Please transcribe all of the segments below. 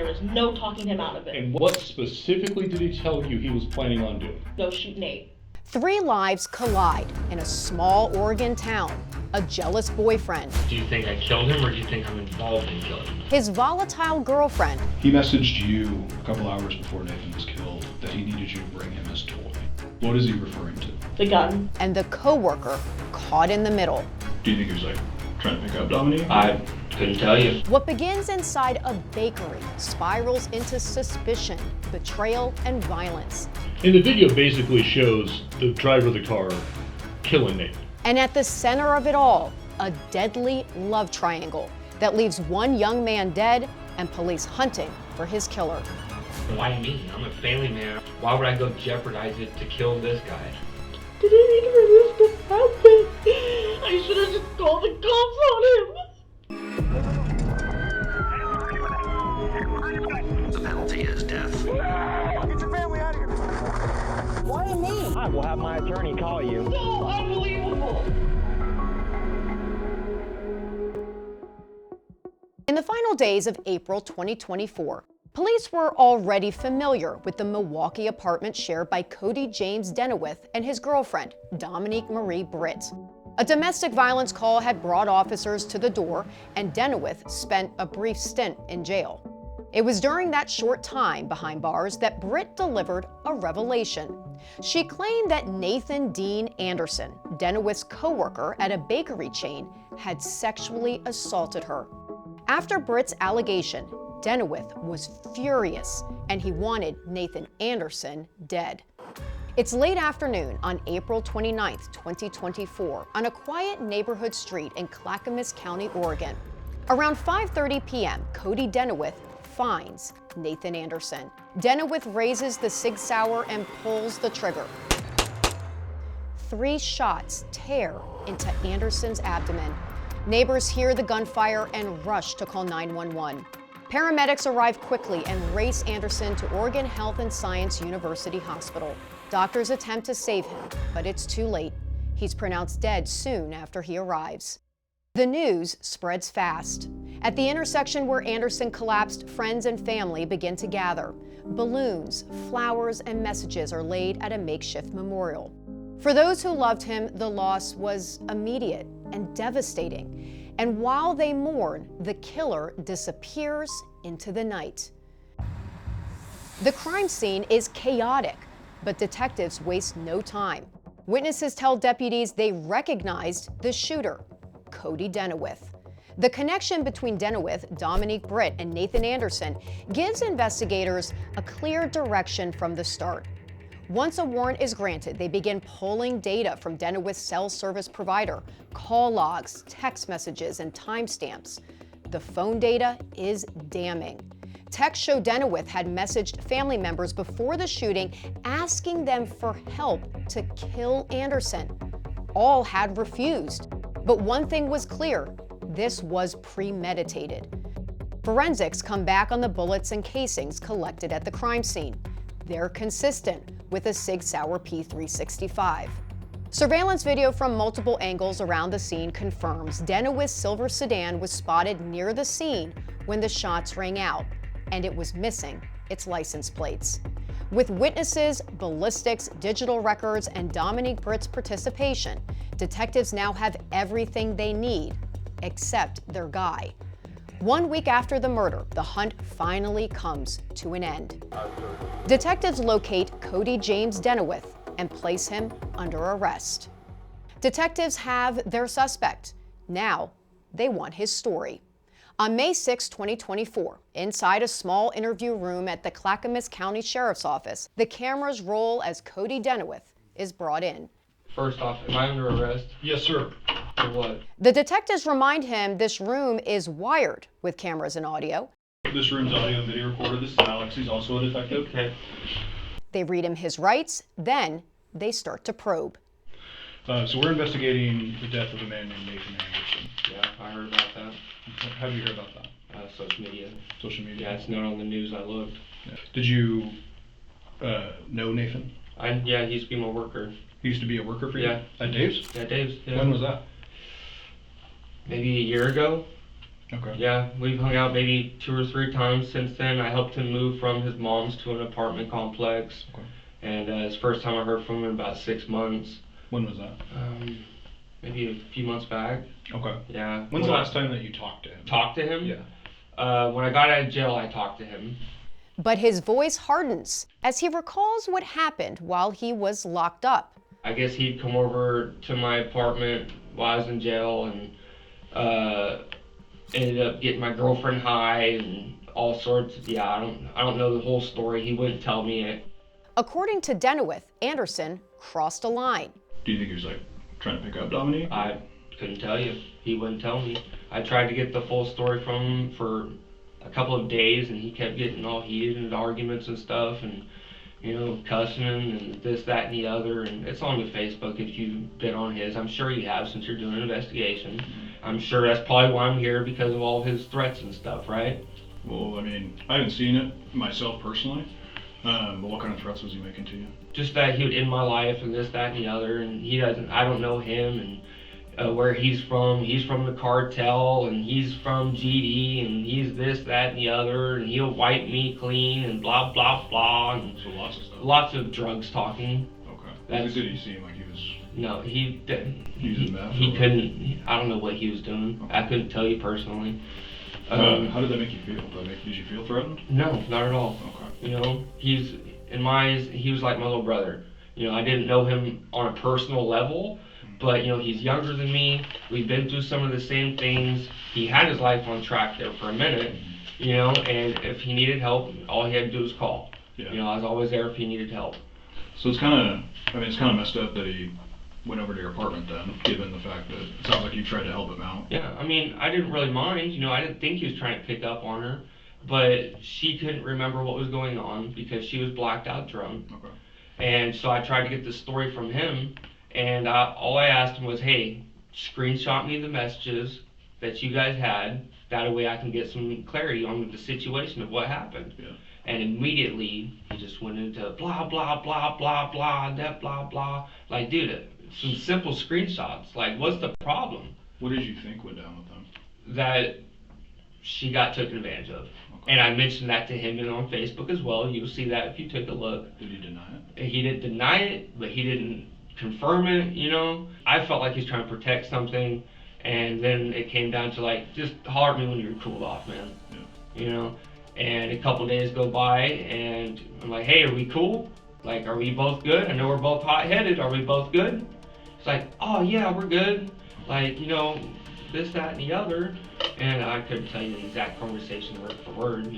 There was no talking him out of it. And what specifically did he tell you he was planning on doing? Go shoot Nate. 3 lives collide in a small Oregon town. A jealous boyfriend. Do you think I killed him, or do you think I'm involved in killing him? His volatile girlfriend. He messaged you a couple hours before Nathan was killed that he needed you to bring him his toy. What is he referring to? The gun. And the co-worker caught in the middle. Do you think he was like trying to pick up Dominique? I couldn't tell you. What begins inside a bakery spirals into suspicion, betrayal, and violence. And the video basically shows the driver of the car killing Nate. And at the center of it all, a deadly love triangle that leaves one young man dead and police hunting for his killer. Why me? I'm a family man. Why would I go jeopardize it to kill this guy? Did I need for this to happen? I should have just called the cops on him. The penalty is death. Get your family out of here. Why me? I will have my attorney call you. So unbelievable. In the final days of April 2024, police were already familiar with the Milwaukee apartment shared by Cody James Denewith and his girlfriend, Dominique Marie Britt. A domestic violence call had brought officers to the door, and Denewith spent a brief stint in jail. It was during that short time behind bars that Britt delivered a revelation. She claimed that Nathan Dean Anderson, Denewith's co-worker at a bakery chain, had sexually assaulted her. After Britt's allegation, Denewith was furious, and he wanted Nathan Anderson dead. It's late afternoon on April 29, 2024, on a quiet neighborhood street in Clackamas County, Oregon. Around 5:30 p.m., Cody Denewith finds Nathan Anderson. Denewith raises the Sig Sauer and pulls the trigger. 3 shots tear into Anderson's abdomen. Neighbors hear the gunfire and rush to call 911. Paramedics arrive quickly and race Anderson to Oregon Health and Science University Hospital. Doctors attempt to save him, but it's too late. He's pronounced dead soon after he arrives. The news spreads fast. At the intersection where Anderson collapsed, friends and family begin to gather. Balloons, flowers, and messages are laid at a makeshift memorial. For those who loved him, the loss was immediate and devastating. And while they mourn, the killer disappears into the night. The crime scene is chaotic, but detectives waste no time. Witnesses tell deputies they recognized the shooter, Cody Denewith. The connection between Denewith, Dominique Britt, and Nathan Anderson gives investigators a clear direction from the start. Once a warrant is granted, they begin pulling data from Denewith's cell service provider, call logs, text messages, and timestamps. The phone data is damning. Texts show Denewith had messaged family members before the shooting, asking them for help to kill Anderson. All had refused. But one thing was clear: this was premeditated. Forensics come back on the bullets and casings collected at the crime scene. They're consistent with a Sig Sauer P365. Surveillance video from multiple angles around the scene confirms Denewith's silver sedan was spotted near the scene when the shots rang out, and it was missing its license plates. With witnesses, ballistics, digital records, and Dominique Britt's participation, detectives now have everything they need, except their guy. 1 week after the murder, the hunt finally comes to an end. Detectives locate Cody James Denewith and place him under arrest. Detectives have their suspect. Now they want his story. On May 6, 2024, inside a small interview room at the Clackamas County Sheriff's Office, the cameras roll as Cody Denewith is brought in. First off, am I under arrest? Yes, sir. For what? The detectives remind him this room is wired with cameras and audio. This room's audio and video recorder. This is Alex. He's also a detective. Okay. They read him his rights, then they start to probe. So we're investigating the death of a man named Nathan Anderson. Yeah, I heard about that. How did you hear about that? Social media. Social media? Yeah, it's not on the news. I looked. Yeah. Did you know Nathan? Yeah, he used to be my worker. He used to be a worker for you? Yeah. At Dave's? Yeah, Dave's. Yeah. When was that? Maybe a year ago. Okay. Yeah, we've hung out maybe 2 or 3 times since then. I helped him move from his mom's to an apartment complex. Okay. And it's the first time I heard from him in about 6 months. When was that? Maybe a few months back. Okay. Yeah. When's the last time that you talked to him? Talked to him? Yeah. When I got out of jail, I talked to him. But his voice hardens as he recalls what happened while he was locked up. I guess he'd come over to my apartment while I was in jail and ended up getting my girlfriend high and all sorts of, I don't know the whole story. He wouldn't tell me it. According to Denewith, Anderson crossed a line. Do you think he was like trying to pick up Dominique? I couldn't tell you. He wouldn't tell me. I tried to get the full story from him for a couple of days, and he kept getting all heated into arguments and stuff, and cussing and this, that, and the other. And it's on the Facebook if you've been on his. I'm sure you have since you're doing an investigation. I'm sure that's probably why I'm here, because of all his threats and stuff, right? Well, I mean, I haven't seen it myself personally, but what kind of threats was he making to you? Just that he would end my life and this, that, and the other, and I don't know him, and where he's from the cartel, and he's from GD, and he's this, that, and the other, and he'll wipe me clean, and blah, blah, blah, and So lots of stuff. lots of drugs talking. Okay. Did he seem like he was No, he didn't. using meth? He or- couldn't, I don't know what he was doing. Okay. I couldn't tell you personally. How did that make you feel? Did you feel threatened? No, not at all. Okay. He's, in my eyes, he was like my little brother. I didn't know him on a personal level, but he's younger than me. We've been through some of the same things. He had his life on track there for a minute, and if he needed help, all he had to do was call. Yeah. I was always there if he needed help. So it's kind of messed up that he went over to your apartment then, given the fact that it sounds like you tried to help him out. Yeah, I mean, I didn't really mind. I didn't think he was trying to pick up on her, but she couldn't remember what was going on because she was blacked out drunk. Okay. And so I tried to get the story from him, and all I asked him was, hey, screenshot me the messages that you guys had. That way I can get some clarity on the situation of what happened. Yeah. And immediately he just went into blah, blah, blah, blah, blah, that blah, blah. Like, dude, some simple screenshots. Like, what's the problem? What did you think went down with them? That she got taken advantage of. Okay. And I mentioned that to him on Facebook as well. You'll see that if you take a look. Did he deny it? He didn't deny it, but he didn't confirm it, I felt like he's trying to protect something, and then it came down to like, just holler at me when you're cooled off, man. Yeah. And a couple days go by, and I'm like, hey, are we cool? Like, are we both good? I know we're both hot-headed. Are we both good? It's like, oh yeah, we're good. Like, this, that, and the other. And I couldn't tell you the exact conversation word for word,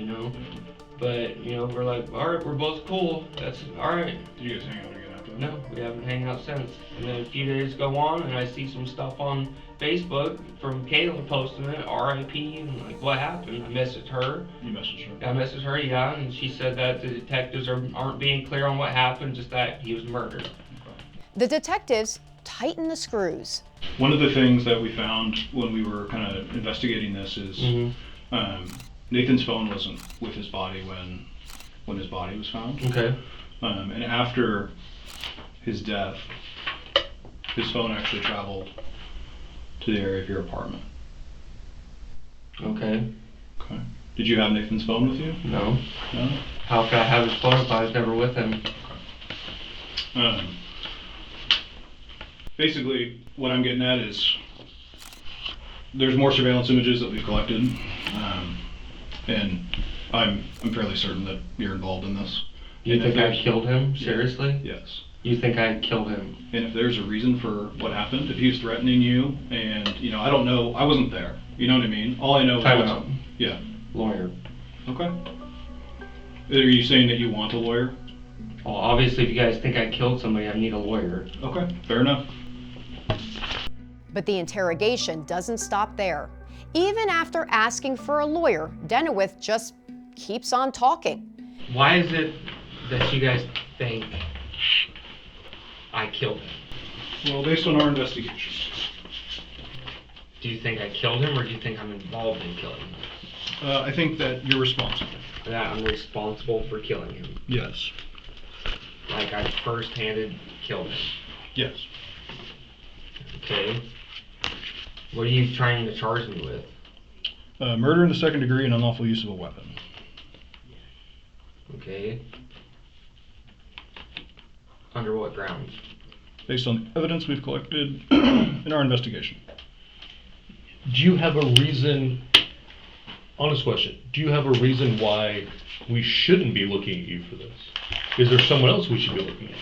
But, we're like, all right, we're both cool. That's all right. Did you guys hang out again after that? No, we haven't hung out since. And then a few days go on, and I see some stuff on Facebook from Kayla posting it, RIP, and like, what happened? I messaged her. You messaged her? I messaged her, yeah, and she said that the detectives aren't being clear on what happened, just that he was murdered. Okay. The detectives tighten the screws. One of the things that we found when we were kind of investigating this is Nathan's phone wasn't with his body when his body was found. Okay. And after his death, his phone actually traveled to the area of your apartment. Okay. Okay. Did you have Nathan's phone with you? No. No? How could I have his phone if I was never with him? Basically, what I'm getting at is there's more surveillance images that we've collected, and I'm fairly certain that you're involved in this. You think I killed him? Seriously? Yes. You think I killed him? And if there's a reason for what happened, if he was threatening you, and I don't know, I wasn't there. You know what I mean? All I know Time is out. Yeah. Lawyer. Okay. Are you saying that you want a lawyer? Well, obviously, if you guys think I killed somebody, I need a lawyer. Okay, fair enough. But the interrogation doesn't stop there. Even after asking for a lawyer, Denewith just keeps on talking. Why is it that you guys think I killed him? Well, based on our investigation. Do you think I killed him, or do you think I'm involved in killing him? I think that you're responsible. That I'm responsible for killing him. Yes. Like I first-handed killed him. Yes. Okay. What are you trying to charge me with? Murder in the second degree and unlawful use of a weapon. Okay. Under what grounds? Based on the evidence we've collected in our investigation. Do you have a reason, honest question, do you have a reason why we shouldn't be looking at you for this? Is there someone else we should be looking at?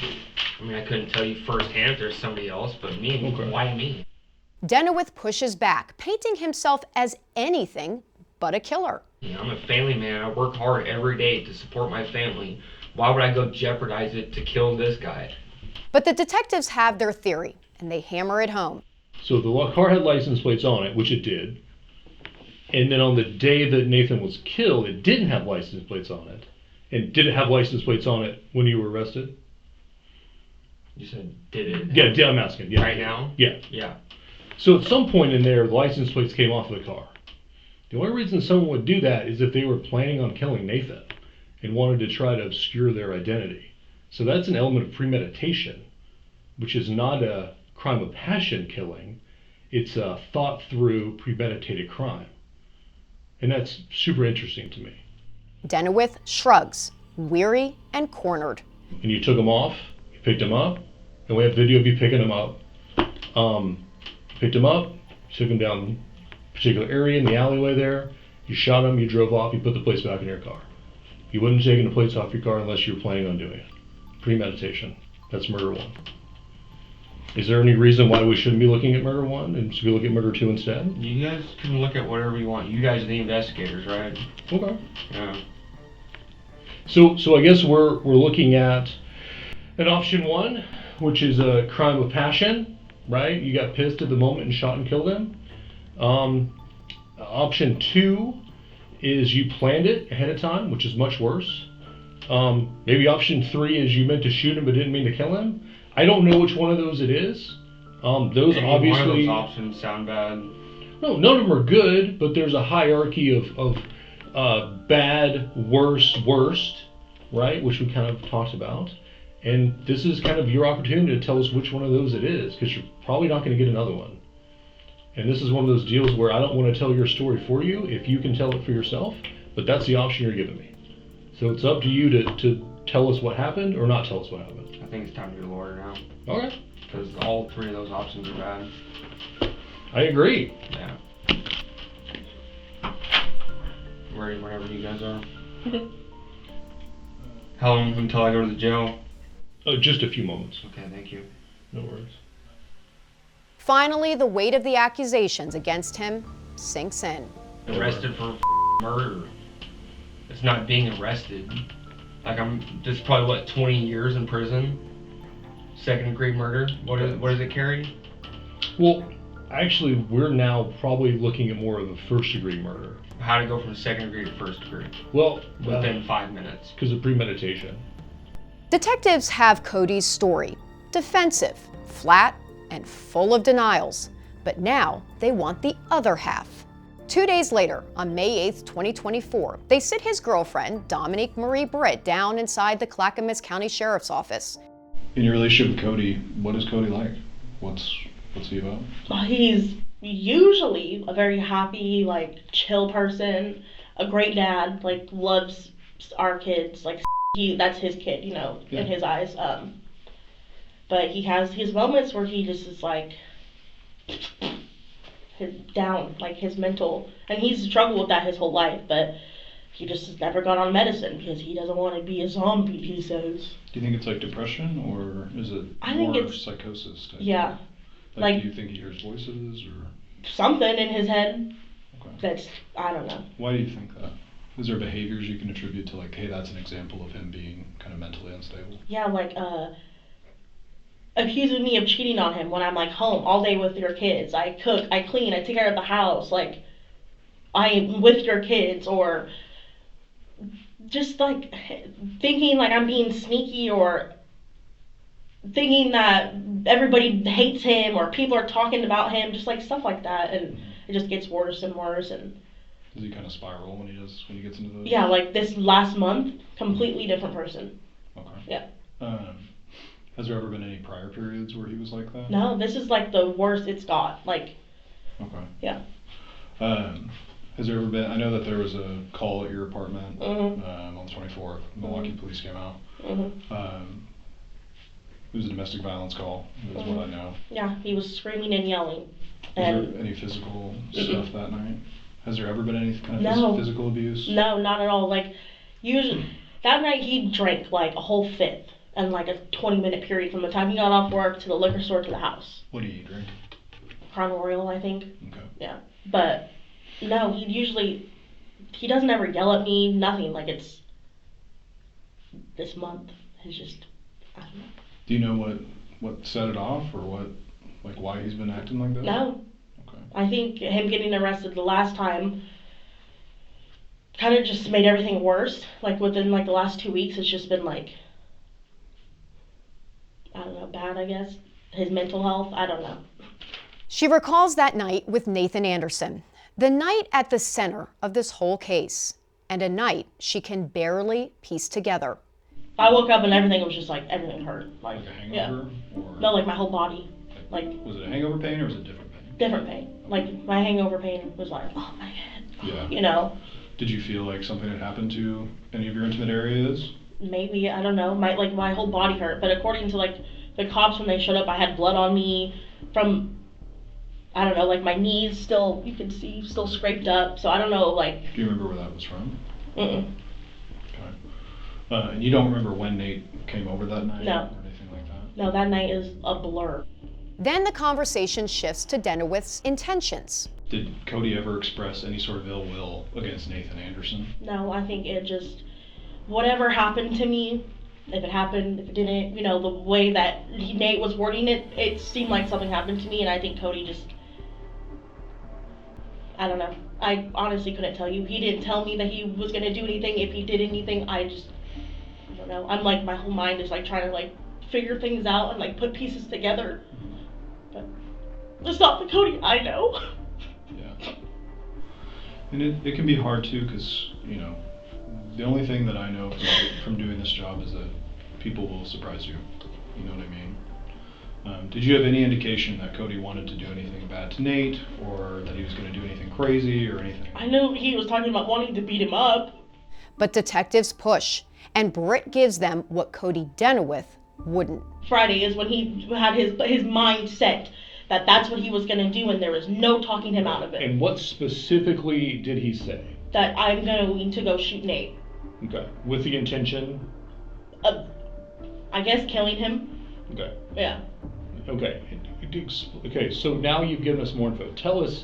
I mean, I couldn't tell you firsthand if there's somebody else, but me, Okay. Why me? Denewith pushes back, painting himself as anything but a killer. You know, I'm a family man. I work hard every day to support my family. Why would I go jeopardize it to kill this guy? But the detectives have their theory, and they hammer it home. So the car had license plates on it, which it did. And then on the day that Nathan was killed, it didn't have license plates on it. And did it have license plates on it when you were arrested? You said, did it? Yeah, I'm asking. Yeah. Right now? Yeah. Yeah. So at some point in there, the license plates came off of the car. The only reason someone would do that is if they were planning on killing Nathan and wanted to try to obscure their identity. So that's an element of premeditation, which is not a crime of passion killing. It's a thought through premeditated crime. And that's super interesting to me. Denewith shrugs, weary and cornered. And you took him off, you picked him up, and we have video of you picking him up. Picked him up, took him down a particular area in the alleyway there, you shot him, you drove off, you put the plates back in your car. You wouldn't have taken the plates off your car unless you were planning on doing it. Premeditation. That's murder one. Is there any reason why we shouldn't be looking at murder one and should we look at murder two instead? You guys can look at whatever you want. You guys are the investigators, right? Okay. Yeah. So I guess we're looking at an option one, which is a crime of passion, right? You got pissed at the moment and shot and killed him. Option two is you planned it ahead of time, which is much worse. Maybe option three is you meant to shoot him but didn't mean to kill him. I don't know which one of those it is. Those Any obviously. one of those options sound bad. No, none of them are good, but there's a hierarchy of bad, worse, worst, right? Which we kind of talked about. And this is kind of your opportunity to tell us which one of those it is, because you're probably not going to get another one. And this is one of those deals where I don't want to tell your story for you if you can tell it for yourself, but that's the option you're giving me. So it's up to you to tell us what happened or not tell us what happened. I think it's time to be a lawyer now. Okay. Because all three of those options are bad. I agree. Yeah. Ready whenever you guys are. Okay. How long until I go to the jail? Just a few moments. Okay, thank you. No worries. Finally, the weight of the accusations against him sinks in. Arrested for murder. It's not being arrested. Like this is probably what, 20 years in prison? Second degree murder? What does it carry? Well, actually, we're now probably looking at more of a first degree murder. How to go from second degree to first degree? Well, Within 5 minutes. because of premeditation. Detectives have Cody's story. Defensive, flat, and full of denials. But now they want the other half. 2 days later, on May 8th, 2024, they sit his girlfriend, Dominique Britt, down inside the Clackamas County Sheriff's Office. In your relationship with Cody, what is Cody like? What's he about? He's usually a very happy, like, chill person, a great dad, like, loves our kids, like, that's his kid, you know, in his eyes. But he has his moments where he just is like down, like his mental, and he's struggled with that his whole life, but he just has never gone on medicine because he doesn't want to be a zombie, he says. Do you think it's like depression, or is it I think more it's psychosis type? Yeah. Like, do you think he hears voices, or something in his head okay. that's, I don't know. Why do you think that? Is there behaviors you can attribute to, like, hey, that's an example of him being kind of mentally unstable? Yeah, like, accusing me of cheating on him when I'm, like, home all day with your kids. I cook, I clean, I take care of the house, like, I am with your kids, or just, like, thinking, like, I'm being sneaky, or thinking that everybody hates him, or people are talking about him, just, like, stuff like that, and it just gets worse and worse, and... Does he kind of spiral when he gets into those? Yeah, like this last month, completely different person. Okay. Yeah. Has there ever been any prior periods where he was like that? No, this is like the worst it's got. Like. Okay. Yeah. Has there ever been, I know that there was a call at your apartment Mm-hmm. on the 24th. Milwaukee police came out. Mm-hmm. It was a domestic violence call, is what I know. Yeah, he was screaming and yelling. Was And there any physical stuff that night? Has there ever been any kind of No. physical abuse? no, not at all. Like, usually, that night he drank like a whole fifth in like a 20-minute period from the time he got off work to the liquor store to the house. What do you drink? Crown Royal, I think. Okay. Yeah. But, no, he doesn't ever yell at me, nothing. Like, it's, this month is just, I don't know. Do you know what set it off, or why he's been acting like this? No. Okay. I think him getting arrested the last time kind of just made everything worse. Like, within like the last 2 weeks, it's just been like, I don't know, bad, I guess. His mental health, I don't know. She recalls that night with Nathan Anderson, the night at the center of this whole case, and a night she can barely piece together. I woke up and everything was just like, everything hurt. Like, Like a hangover? yeah. Or No, like my whole body. Like, was it a hangover pain or was it different pain? different pain. Like, my hangover pain was like, oh my head. Yeah. You know? Did you feel like something had happened to any of your intimate areas? Maybe, I don't know. My whole body hurt. But according to like the cops when they showed up, I had blood on me from, I don't know, like my knees still, you can see, still scraped up. So I don't know, like. Do you remember where that was from? Mm-mm. Okay. And you don't remember when Nate came over that night? No. Or anything like that? No, that night is a blur. Then the conversation shifts to Denewith's intentions. Did Cody ever express any sort of ill will against Nathan Anderson? No, I think it just, whatever happened to me, if it happened, if it didn't, you know, the way that Nate was wording it, it seemed like something happened to me, and I think Cody just, I don't know. I honestly couldn't tell you. He didn't tell me that he was going to do anything. If he did anything, I don't know. I'm like, my whole mind is like trying to like figure things out and like put pieces together. But it's not the Cody I know. Yeah. And it can be hard too, because, you know, the only thing that I know from doing this job is that people will surprise you. You know what I mean? Did you have any indication that Cody wanted to do anything bad to Nate, or that he was going to do anything crazy or anything? I know he was talking about wanting to beat him up. But detectives push, and Britt gives them what Cody Denewith wouldn't. Friday is when he had his mind set that that's what he was going to do, and there was no talking him out of it. And what specifically did he say? That I'm going to go shoot Nate. Okay. With the intention? I guess killing him. Okay. Yeah. Okay. Okay, so now you've given us more info. Tell us,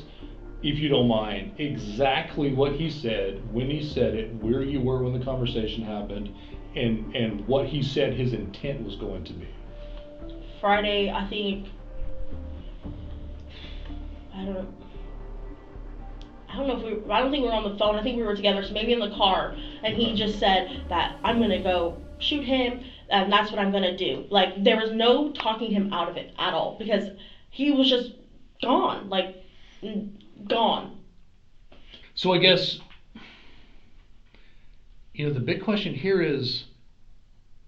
if you don't mind, exactly what he said, when he said it, where you were when the conversation happened, and what he said his intent was going to be. Friday, I think, I don't think we were on the phone. I think we were together, so maybe in the car. And he just said that I'm going to go shoot him, and that's what I'm going to do. Like, there was no talking him out of it at all, because he was just gone. Like, gone. So I guess, you know, the big question here is,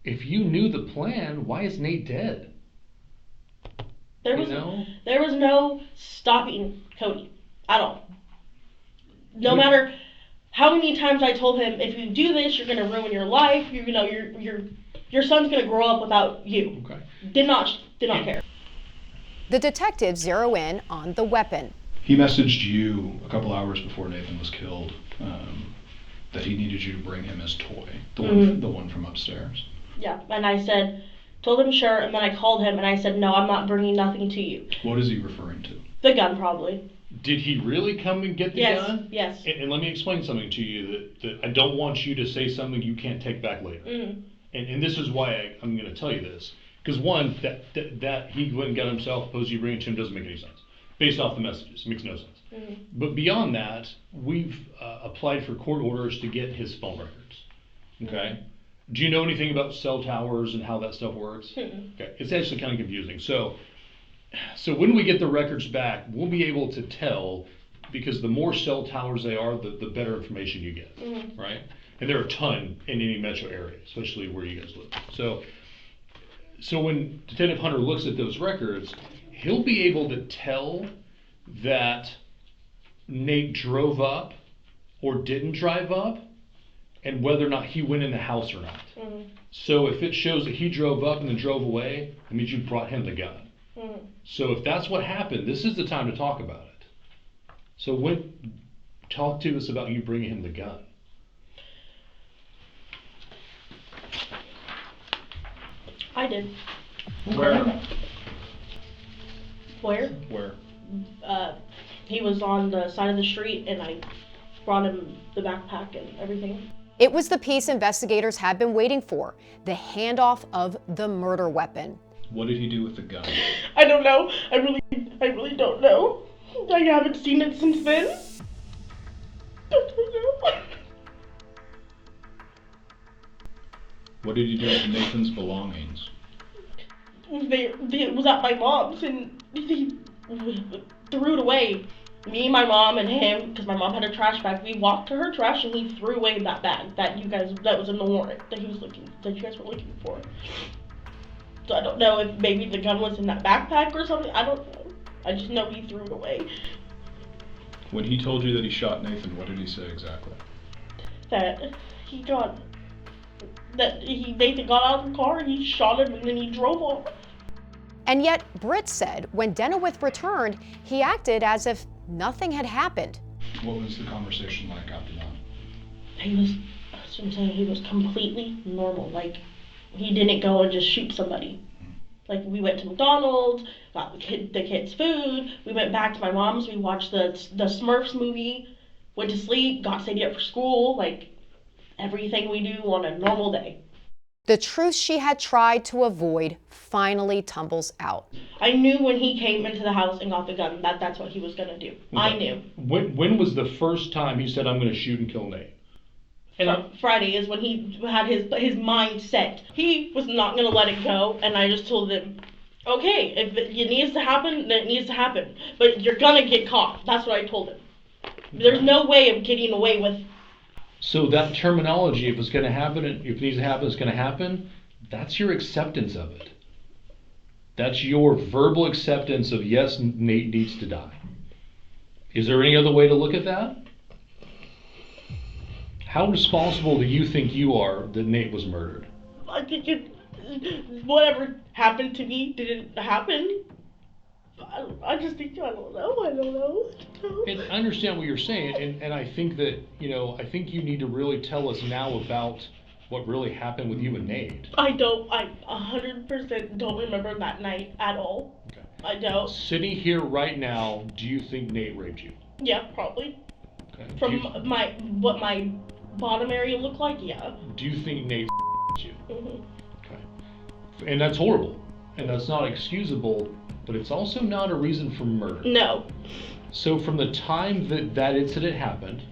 if you knew the plan, why is Nate dead? There was no stopping Cody at all. No matter how many times I told him, if you do this, you're gonna ruin your life. Your son's gonna grow up without you. Okay. Did not care. The detectives zero in on the weapon. He messaged you a couple hours before Nathan was killed that he needed you to bring him his toy, the one from upstairs. Yeah, and I told him sure, and then I called him and I said, no, I'm not bringing nothing to you. What is he referring to? The gun, probably. Did he really come and get the gun? Yes. And let me explain something to you that I don't want you to say something you can't take back later. Mm-hmm. And this is why I'm going to tell you this. Because one, that he went and got himself, supposed you bring it to him, doesn't make any sense. Based off the messages, it makes no sense. Mm-hmm. But beyond that, we've applied for court orders to get his phone records. Okay? Do you know anything about cell towers and how that stuff works? Mm-hmm. Okay, it's actually kind of confusing. So when we get the records back, we'll be able to tell, because the more cell towers they are, the better information you get, right? And there are a ton in any metro area, especially where you guys live. So when Detective Hunter looks at those records, he'll be able to tell that Nate drove up or didn't drive up, and whether or not he went in the house or not. Mm-hmm. So if it shows that he drove up and then drove away, it means you brought him the gun. Mm-hmm. So if that's what happened, this is the time to talk about it. So talk to us about you bringing him the gun. I did. Where? Where? Where? He was on the side of the street, and I brought him the backpack and everything. It was the piece investigators had been waiting for, the handoff of the murder weapon. What did he do with the gun? I don't know. I really don't know. I haven't seen it since then. I don't know. What did he do with Nathan's belongings? It was at my mom's, and he threw it away. Me, my mom, and him, because my mom had a trash bag. We walked to her trash, and he threw away that bag that was in the warrant that you guys were looking for. So I don't know if maybe the gun was in that backpack or something. I don't know. I just know he threw it away. When he told you that he shot Nathan, what did he say exactly? Nathan got out of the car and he shot him and then he drove off. And yet, Britt said when Denewith returned, he acted as if nothing had happened. What was the conversation like after that? He was completely normal. Like, he didn't go and just shoot somebody. Like, we went to McDonald's, got the kids food, we went back to my mom's, we watched the Smurfs movie, went to sleep, got Sadie up for school, like, everything we do on a normal day. The truth she had tried to avoid finally tumbles out. I knew when he came into the house and got the gun that that's what he was gonna do. Okay. I knew. When was the first time he said, "I'm gonna shoot and kill Nate"? Friday is when he had his mind set. He was not gonna let it go, and I just told him, okay, if it needs to happen, then it needs to happen. But you're gonna get caught. That's what I told him. There's no way of getting away with. So that terminology, if it's going to happen, if it needs to happen, it's going to happen, that's your acceptance of it. That's your verbal acceptance of, yes, Nate needs to die. Is there any other way to look at that? How responsible do you think you are that Nate was murdered? I think whatever happened to me didn't happen. I just think, I don't know. And I understand what you're saying, and I think that, I think you need to really tell us now about what really happened with you and Nate. I 100% don't remember that night at all. Okay. I don't. Sitting here right now, do you think Nate raped you? Yeah, probably. Okay. From what my bottom area looked like, yeah. Do you think Nate you? Mm-hmm. Okay. And that's horrible, and that's not excusable, but it's also not a reason for murder. No. So from the time that incident happened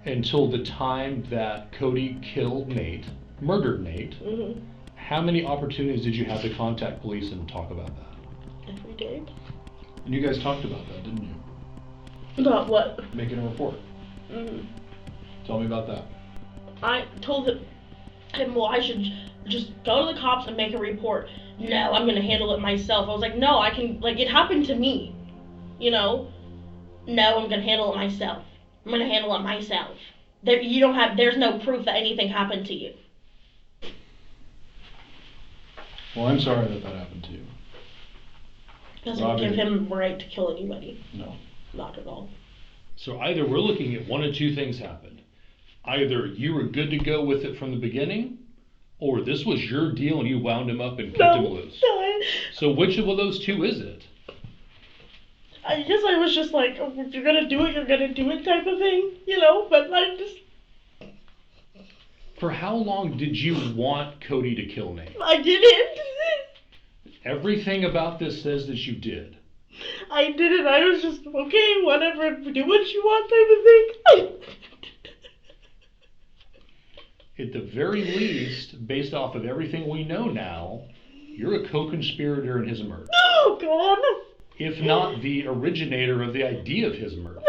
until the time that Cody murdered Nate, mm-hmm. How many opportunities did you have to contact police and talk about that? Every day. And you guys talked about that, didn't you? About what? Making a report. Mm-hmm. Tell me about that. I told him, well, I should just go to the cops and make a report. No, I'm gonna handle it myself. I was like, no, I can, like, it happened to me, No, I'm gonna handle it myself. I'm gonna handle it myself. There's no proof that anything happened to you. Well, I'm sorry that happened to you. Doesn't give him the right to kill anybody. No. Not at all. So either we're looking at one of two things happened. Either you were good to go with it from the beginning, or this was your deal and you wound him up and kicked him loose. No. So which of those two is it? I guess I was just like, oh, if you're gonna do it, you're gonna do it type of thing, but I just... For how long did you want Cody to kill Nate? I didn't. Everything about this says that you did. I didn't. I was just, okay, whatever, do what you want type of thing. At the very least, based off of everything we know now, you're a co-conspirator in his murder. Oh, God. If not the originator of the idea of his murder.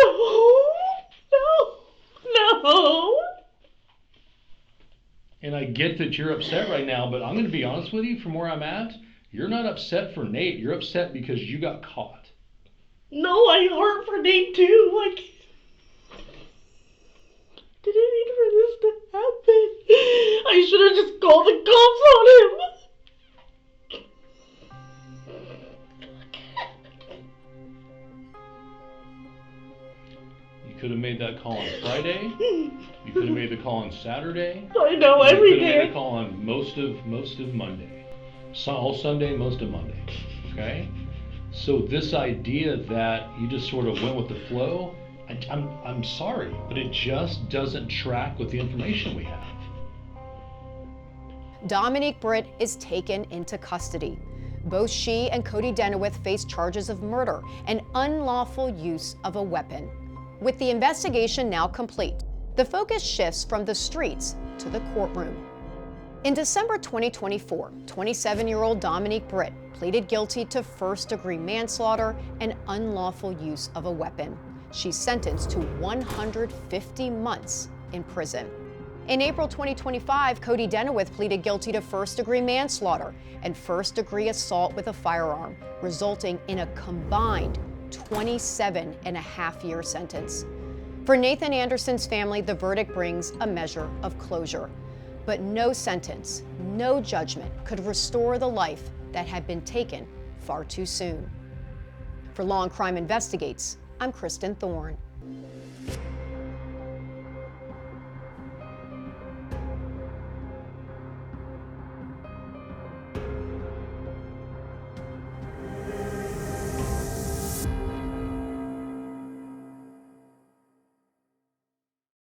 No. And I get that you're upset right now, but I'm going to be honest with you, from where I'm at, you're not upset for Nate. You're upset because you got caught. No, I hurt for Nate too. didn't mean for this to happen. I should have just called the cops on him. You could have made that call on Friday. You could have made the call on Saturday. I know, You every could have made day. a call on most of Monday. All Sunday, most of Monday. Okay? So this idea that you just sort of went with the flow, I'm sorry, but it just doesn't track with the information we have. Dominique Britt is taken into custody. Both she and Cody Denewith face charges of murder and unlawful use of a weapon. With the investigation now complete, the focus shifts from the streets to the courtroom. In December 2024, 27-year-old Dominique Britt pleaded guilty to first-degree manslaughter and unlawful use of a weapon. She's sentenced to 150 months in prison. In April 2025, Cody Denewith pleaded guilty to first-degree manslaughter and first-degree assault with a firearm, resulting in a combined 27.5-year sentence. For Nathan Anderson's family, the verdict brings a measure of closure. But no sentence, no judgment could restore the life that had been taken far too soon. For Law&Crime Investigates, I'm Kristin Thorne.